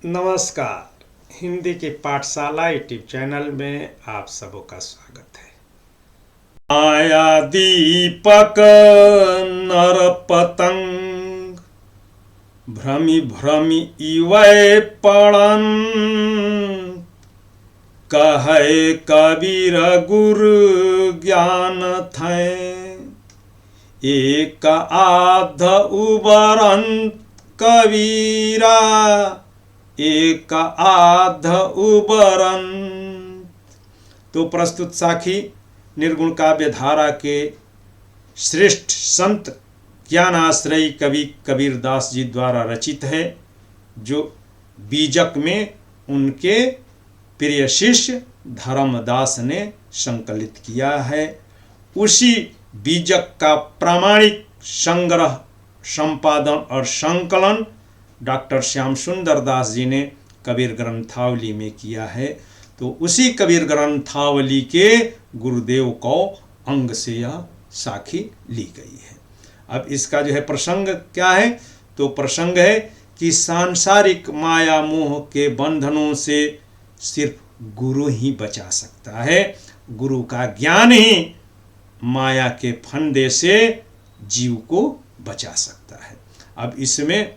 नमस्कार। हिंदी की पाठशाला यूट्यूब चैनल में आप सबों का स्वागत है। आया दीपक नर पतंग, भ्रमि भ्रमि इवै पड़न, कहे कबीर गुरु ज्ञान थे, एक आध उबरन कबीरा, एक आध उबरन। तो प्रस्तुत साखी निर्गुण काव्य धारा के श्रेष्ठ संत ज्ञानाश्रयी कवि कबीरदास जी द्वारा रचित है, जो बीजक में उनके प्रिय शिष्य धर्मदास ने संकलित किया है। उसी बीजक का प्रामाणिक संग्रह, संपादन और संकलन डॉक्टर श्याम सुंदर दास जी ने कबीर ग्रंथावली में किया है। तो उसी कबीर ग्रंथावली के गुरुदेव को अंग से यह साखी ली गई है। अब इसका जो है प्रसंग क्या है, तो प्रसंग है कि सांसारिक माया मोह के बंधनों से सिर्फ गुरु ही बचा सकता है। गुरु का ज्ञान ही माया के फंदे से जीव को बचा सकता है। अब इसमें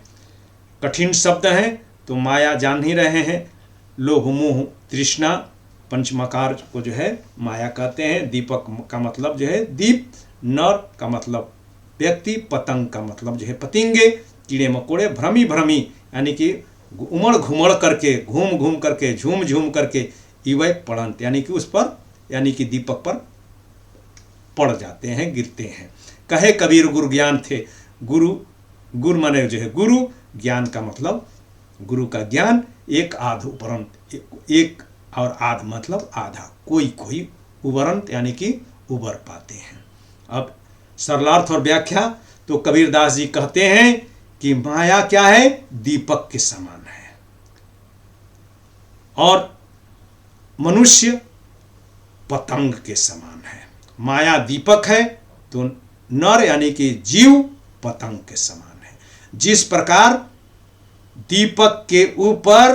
कठिन शब्द हैं, तो माया जान ही रहे हैं। लोभ मोह तृष्णा पंचमकार को जो है माया कहते हैं। दीपक का मतलब जो है दीप, नर का मतलब व्यक्ति, पतंग का मतलब जो है पतिंगे, कीड़े मकोड़े, भ्रमी भ्रमी यानी कि उमड़ घुमड़ करके, घूम घूम करके, झूम झूम करके, इवै पड़ंत यानी कि उस पर, यानी कि दीपक पर पड़ जाते हैं, गिरते हैं। कहे कबीर गुरु ज्ञान थे। गुरु माने जो है गुरु, ज्ञान का मतलब गुरु का ज्ञान, एक आध उपरंत, एक और आध मतलब आधा, कोई कोई उबरंत यानी कि उबर पाते हैं। अब सरलार्थ और व्याख्या, तो कबीरदास जी कहते हैं कि माया क्या है, दीपक के समान है और मनुष्य पतंग के समान है। माया दीपक है तो नर यानी कि जीव पतंग के समान है। जिस प्रकार दीपक के ऊपर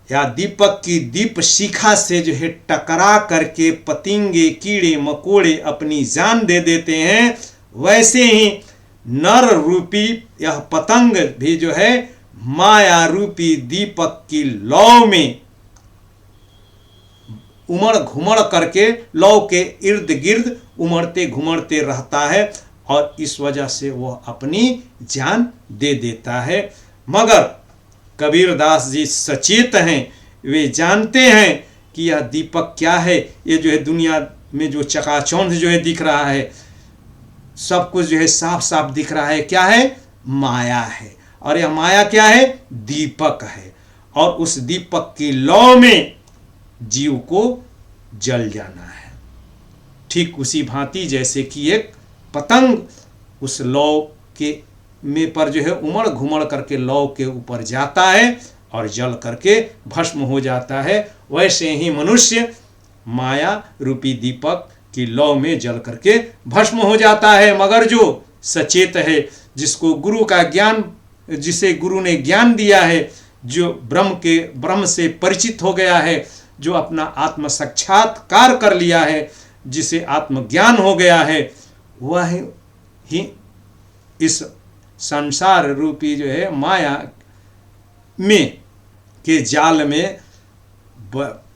या दीपक की दीप शिखा से जो है टकरा करके पतिंगे, कीड़े मकोड़े अपनी जान दे देते हैं, वैसे ही नर रूपी यह पतंग भी जो है माया रूपी दीपक की लौ में उमड़ घुमड़ करके, लौ के इर्द गिर्द उमड़ते घुमड़ते रहता है और इस वजह से वह अपनी जान दे देता है। मगर कबीरदास जी सचेत हैं, वे जानते हैं कि यह दीपक क्या है। ये जो है दुनिया में जो चकाचौंध जो है दिख रहा है, सब कुछ जो है साफ साफ दिख रहा है, क्या है, माया है। और यह माया क्या है, दीपक है। और उस दीपक की लौ में जीव को जल जाना है। ठीक उसी भांति जैसे कि एक पतंग उस लौ के में पर जो है उमड़ घुमड़ करके लौ के ऊपर जाता है और जल करके भस्म हो जाता है, वैसे ही मनुष्य माया रूपी दीपक की लौ में जल करके भस्म हो जाता है। मगर जो सचेत है, जिसको गुरु का ज्ञान, जिसे गुरु ने ज्ञान दिया है, जो ब्रह्म से परिचित हो गया है, जो अपना आत्म साक्षात्कार कर लिया है, जिसे आत्मज्ञान हो गया है, वह ही इस संसार रूपी जो है माया में के जाल में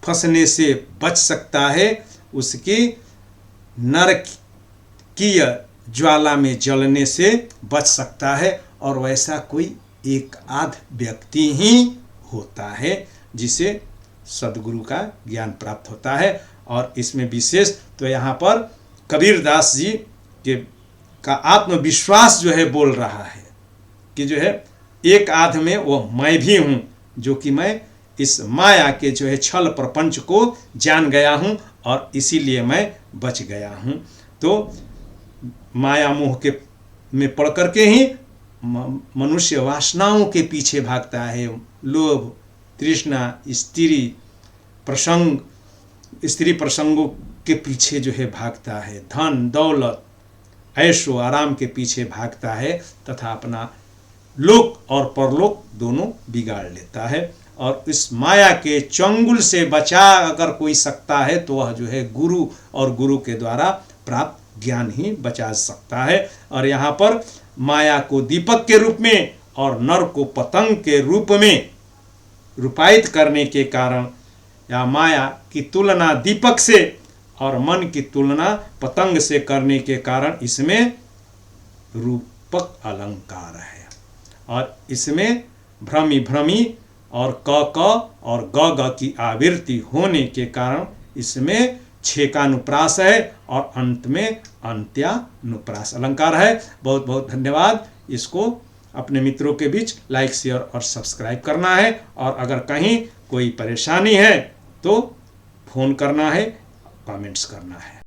फंसने से बच सकता है, उसकी नरकीय ज्वाला में जलने से बच सकता है। और वैसा कोई एक आध व्यक्ति ही होता है जिसे सदगुरु का ज्ञान प्राप्त होता है। और इसमें विशेष तो यहाँ पर कबीरदास जी के का आत्मविश्वास जो है बोल रहा है कि जो है एक आध में वो मैं भी हूँ, जो कि मैं इस माया के जो है छल प्रपंच को जान गया हूँ और इसीलिए मैं बच गया हूँ। तो माया मोह के में पड़ करके ही मनुष्य वासनाओं के पीछे भागता है। लोभ तृष्णा, स्त्री प्रसंगों के पीछे जो है भागता है, धन दौलत ऐशो आराम के पीछे भागता है तथा अपना लोक और परलोक दोनों बिगाड़ लेता है। और इस माया के चंगुल से बचा अगर कोई सकता है तो वह जो है गुरु और गुरु के द्वारा प्राप्त ज्ञान ही बचा सकता है। और यहाँ पर माया को दीपक के रूप में और नर को पतंग के रूप में रूपायित करने के कारण, या माया की तुलना दीपक से और मन की तुलना पतंग से करने के कारण इसमें रूपक अलंकार है। और इसमें भ्रमी भ्रमी और क और ग की आवृत्ति होने के कारण इसमें छेकानुप्रास है और अंत में अंत्यानुप्रास अलंकार है। बहुत बहुत धन्यवाद। इसको अपने मित्रों के बीच लाइक, शेयर और सब्सक्राइब करना है। और अगर कहीं कोई परेशानी है तो फोन करना है, कमेंट्स करना है।